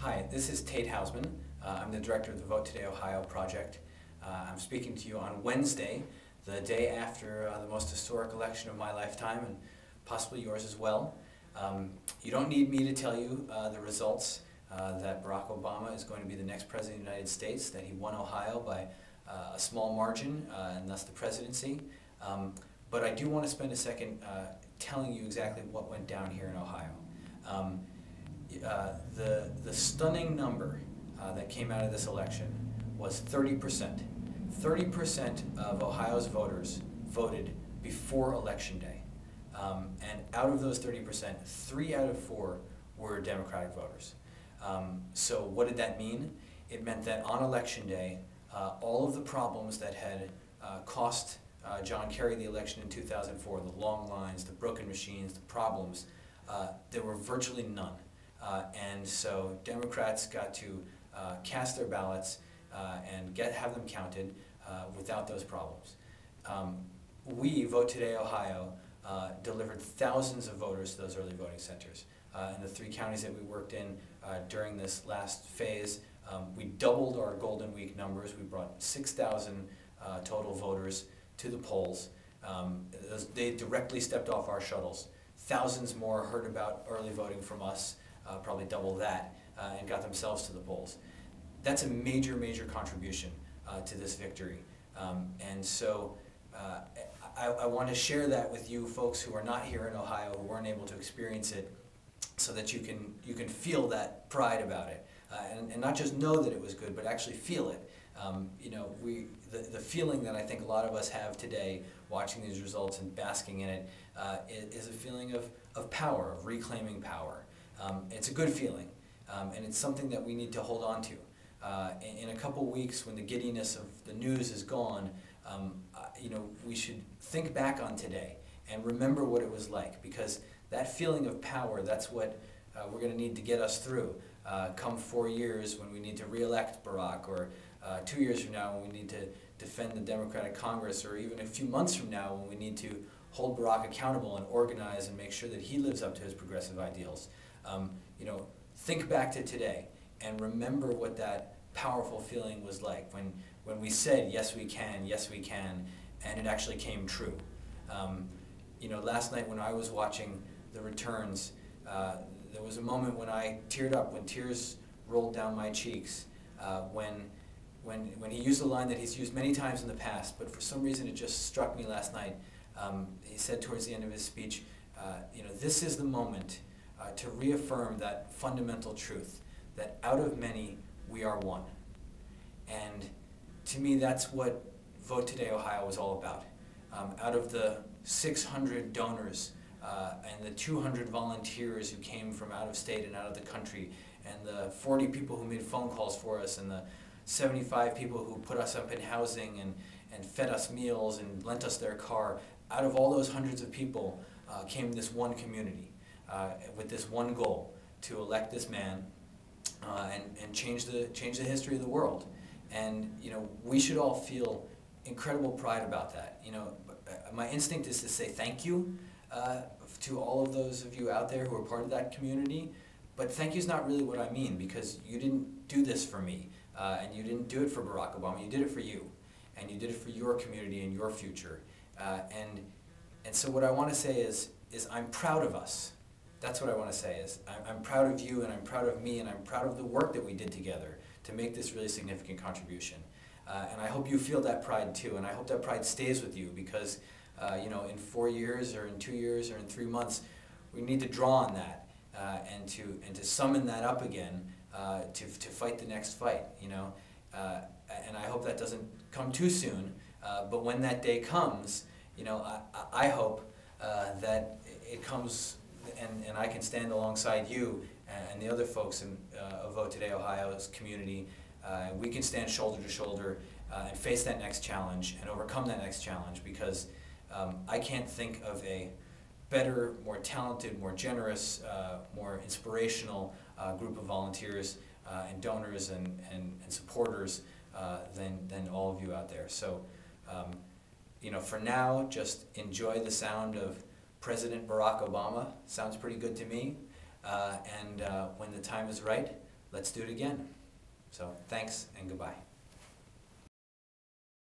Hi, this is Tate Hausman. I'm the director of the Vote Today Ohio project. I'm speaking to you on Wednesday, the day after the most historic election of my lifetime, and possibly yours as well. You don't need me to tell you the results, that Barack Obama is going to be the next president of the United States, that he won Ohio by a small margin, and thus the presidency. But I do want to spend a second telling you exactly what went down here in Ohio. The stunning number that came out of this election was 30%. 30% of Ohio's voters voted before Election Day. And out of those 30%, 3 out of 4 were Democratic voters. So what did that mean? It meant that on Election Day, all of the problems that had cost John Kerry the election in 2004, the long lines, the broken machines, the problems, there were virtually none. And so Democrats got to cast their ballots and have them counted without those problems. We, Vote Today Ohio, delivered thousands of voters to those early voting centers. In the 3 counties that we worked in during this last phase, we doubled our Golden Week numbers. We brought 6,000 total voters to the polls. They directly stepped off our shuttles. Thousands more heard about early voting from us, probably double that, and got themselves to the polls. That's a major, major contribution to this victory. And so I want to share that with you folks who are not here in Ohio, who weren't able to experience it, so that you can feel that pride about it. And not just know that it was good, but actually feel it. The feeling that I think a lot of us have today, watching these results and basking in it, is a feeling of power, of reclaiming power. It's a good feeling, and it's something that we need to hold on to. In a couple weeks, when the giddiness of the news is gone, we should think back on today and remember what it was like, because that feeling of power, that's what we're going to need to get us through come 4 years when we need to re-elect Barack, or 2 years from now when we need to defend the Democratic Congress, or even a few months from now when we need to hold Barack accountable and organize and make sure that he lives up to his progressive ideals. Think back to today and remember what that powerful feeling was like when we said, yes we can, and it actually came true. Last night when I was watching the returns, there was a moment when I teared up, when tears rolled down my cheeks, when he used a line that he's used many times in the past, but for some reason it just struck me last night. He said towards the end of his speech, this is the moment to reaffirm that fundamental truth, that out of many we are one. And to me, that's what Vote Today Ohio was all about. Out of the 600 donors and the 200 volunteers who came from out of state and out of the country, and the 40 people who made phone calls for us, and the 75 people who put us up in housing and fed us meals and lent us their car, out of all those hundreds of people came this one community with this one goal: to elect this man and change the history of the world. And we should all feel incredible pride about that. My instinct is to say thank you to all of those of you out there who are part of that community, but thank you is not really what I mean, because you didn't do this for me, and you didn't do it for Barack Obama. You did it for you, and you did it for your community and your future. And so what I want to say is I'm proud of us. That's what I want to say, is I'm proud of you, and I'm proud of me, and I'm proud of the work that we did together to make this really significant contribution. And I hope you feel that pride too, and I hope that pride stays with you, because in 4 years, or in 2 years, or in 3 months, we need to draw on that and to summon that up again to fight the next fight. And I hope that doesn't come too soon. But when that day comes, I hope that it comes, and I can stand alongside you and the other folks in Vote Today Ohio's community. We can stand shoulder to shoulder and face that next challenge and overcome that next challenge, because I can't think of a better, more talented, more generous, more inspirational group of volunteers and donors and supporters than all of you out there. So, for now, just enjoy the sound of President Barack Obama. Sounds pretty good to me. And when the time is right, let's do it again. So thanks and goodbye.